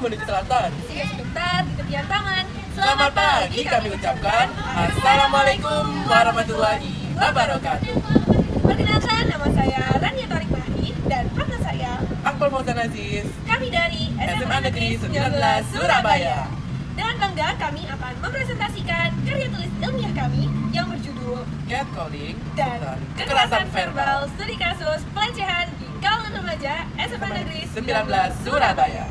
menuju selatan. Singgah sebentar di tepian taman. Selamat pagi kami ucapkan. Assalamualaikum warahmatullahi wabarakatuh. Perkenalkan, nama saya Rania Tarik Mahi dan partner saya Akmal Fauzan Aziz, kami dari SMA Negeri 19 Surabaya. Dengan bangga kami akan mempresentasikan karya tulis ilmiah kami yang berjudul Catcalling dan kekerasan verbal studi kasus pelecehan di kalangan remaja SMA Negeri 19 Surabaya.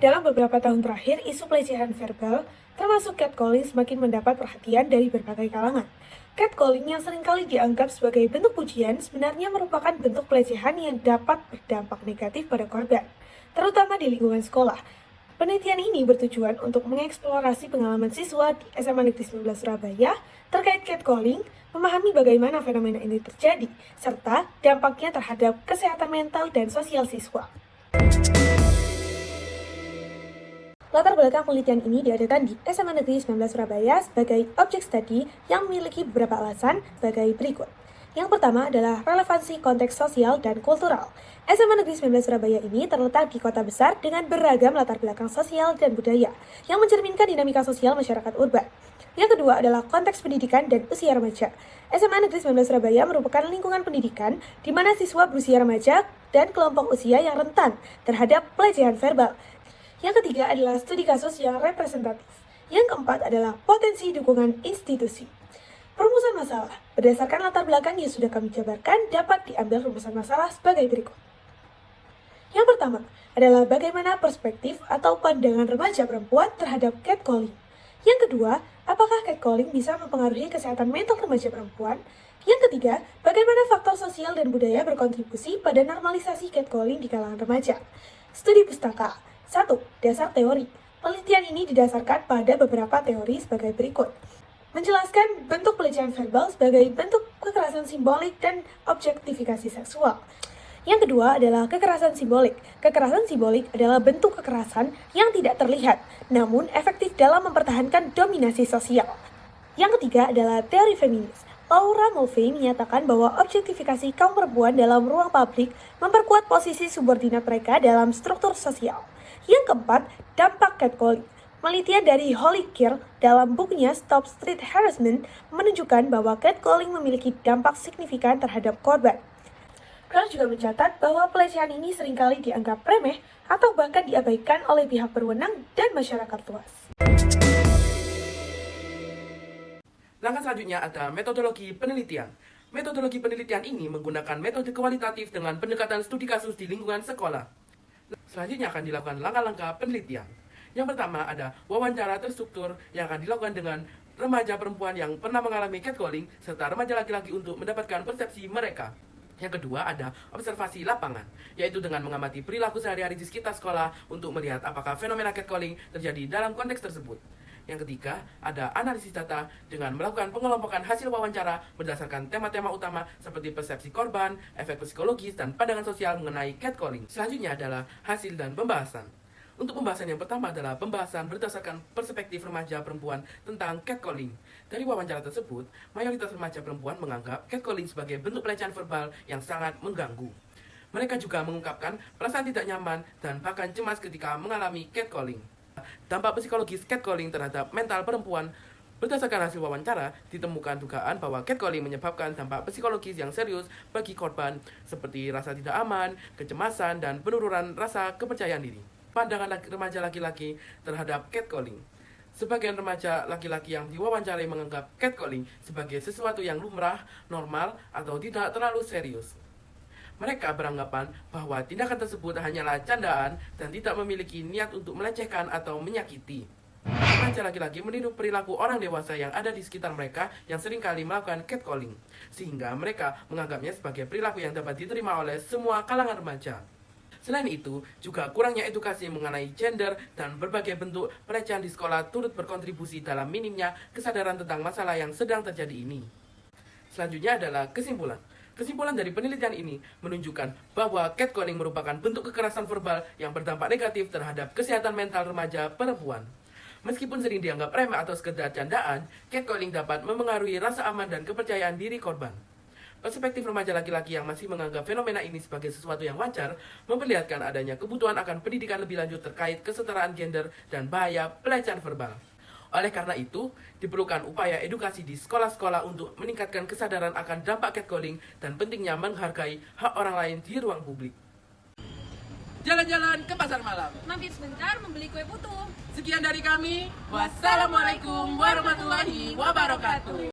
Dalam beberapa tahun terakhir, isu pelecehan verbal, termasuk catcalling, semakin mendapat perhatian dari berbagai kalangan. Catcalling yang seringkali dianggap sebagai bentuk pujian sebenarnya merupakan bentuk pelecehan yang dapat berdampak negatif pada korban, terutama di lingkungan sekolah. Penelitian ini bertujuan untuk mengeksplorasi pengalaman siswa di SMA Negeri 19 Surabaya terkait catcalling, memahami bagaimana fenomena ini terjadi, serta dampaknya terhadap kesehatan mental dan sosial siswa. Latar belakang penelitian ini diadakan di SMA Negeri 19 Surabaya sebagai objek studi yang memiliki beberapa alasan sebagai berikut. Yang pertama adalah relevansi konteks sosial dan kultural. SMA Negeri 19 Surabaya ini terletak di kota besar dengan beragam latar belakang sosial dan budaya yang mencerminkan dinamika sosial masyarakat urban. Yang kedua adalah konteks pendidikan dan usia remaja. SMA Negeri 19 Surabaya merupakan lingkungan pendidikan di mana siswa berusia remaja dan kelompok usia yang rentan terhadap pelecehan verbal. Yang ketiga adalah studi kasus yang representatif. Yang keempat adalah potensi dukungan institusi. Perumusan masalah. Berdasarkan latar belakang yang sudah kami jabarkan, dapat diambil rumusan masalah sebagai berikut. Yang pertama adalah bagaimana perspektif atau pandangan remaja perempuan terhadap catcalling. Yang kedua, apakah catcalling bisa mempengaruhi kesehatan mental remaja perempuan? Yang ketiga, bagaimana faktor sosial dan budaya berkontribusi pada normalisasi catcalling di kalangan remaja? Studi pustaka. 1. Dasar teori. Penelitian ini didasarkan pada beberapa teori sebagai berikut. Menjelaskan bentuk pelecehan verbal sebagai bentuk kekerasan simbolik dan objektifikasi seksual. Yang kedua adalah kekerasan simbolik. Kekerasan simbolik adalah bentuk kekerasan yang tidak terlihat, namun efektif dalam mempertahankan dominasi sosial. Yang ketiga adalah teori feminis. Laura Mulvey menyatakan bahwa objektifikasi kaum perempuan dalam ruang publik memperkuat posisi subordinat mereka dalam struktur sosial. Yang keempat, dampak catcalling. Penelitian dari Holly Keir dalam bukunya Stop Street Harassment menunjukkan bahwa catcalling memiliki dampak signifikan terhadap korban. Keir juga mencatat bahwa pelecehan ini seringkali dianggap remeh atau bahkan diabaikan oleh pihak berwenang dan masyarakat luas. Langkah selanjutnya ada metodologi penelitian. Metodologi penelitian ini menggunakan metode kualitatif dengan pendekatan studi kasus di lingkungan sekolah. Selanjutnya akan dilakukan langkah-langkah penelitian. Yang pertama ada wawancara terstruktur yang akan dilakukan dengan remaja perempuan yang pernah mengalami catcalling serta remaja laki-laki untuk mendapatkan persepsi mereka. Yang kedua ada observasi lapangan, yaitu dengan mengamati perilaku sehari-hari di sekitar sekolah untuk melihat apakah fenomena catcalling terjadi dalam konteks tersebut. Yang ketiga, ada analisis data dengan melakukan pengelompokan hasil wawancara berdasarkan tema-tema utama seperti persepsi korban, efek psikologis, dan pandangan sosial mengenai catcalling. Selanjutnya adalah hasil dan pembahasan. Untuk pembahasan yang pertama adalah pembahasan berdasarkan perspektif remaja perempuan tentang catcalling. Dari wawancara tersebut, mayoritas remaja perempuan menganggap catcalling sebagai bentuk pelecehan verbal yang sangat mengganggu. Mereka juga mengungkapkan perasaan tidak nyaman dan bahkan cemas ketika mengalami catcalling. Dampak psikologis catcalling terhadap mental perempuan. Berdasarkan hasil wawancara, ditemukan dugaan bahwa catcalling menyebabkan dampak psikologis yang serius bagi korban, seperti rasa tidak aman, kecemasan, dan penurunan rasa kepercayaan diri. Pandangan remaja laki-laki terhadap catcalling. Sebagian remaja laki-laki yang diwawancarai menganggap catcalling sebagai sesuatu yang lumrah, normal, atau tidak terlalu serius. Mereka beranggapan bahwa tindakan tersebut hanyalah candaan dan tidak memiliki niat untuk melecehkan atau menyakiti. Remaja laki-laki meniru perilaku orang dewasa yang ada di sekitar mereka yang seringkali melakukan catcalling, sehingga mereka menganggapnya sebagai perilaku yang dapat diterima oleh semua kalangan remaja. Selain itu, juga kurangnya edukasi mengenai gender dan berbagai bentuk pelecehan di sekolah turut berkontribusi dalam minimnya kesadaran tentang masalah yang sedang terjadi ini. Selanjutnya adalah kesimpulan. Kesimpulan dari penelitian ini menunjukkan bahwa catcalling merupakan bentuk kekerasan verbal yang berdampak negatif terhadap kesehatan mental remaja perempuan. Meskipun sering dianggap remeh atau sekedar candaan, catcalling dapat memengaruhi rasa aman dan kepercayaan diri korban. Perspektif remaja laki-laki yang masih menganggap fenomena ini sebagai sesuatu yang wajar memperlihatkan adanya kebutuhan akan pendidikan lebih lanjut terkait kesetaraan gender dan bahaya pelecehan verbal. Oleh karena itu, diperlukan upaya edukasi di sekolah-sekolah untuk meningkatkan kesadaran akan dampak catcalling dan pentingnya menghargai hak orang lain di ruang publik. Jalan-jalan ke pasar malam. Mampir sebentar membeli kue putu. Sekian dari kami. Wassalamualaikum warahmatullahi wabarakatuh.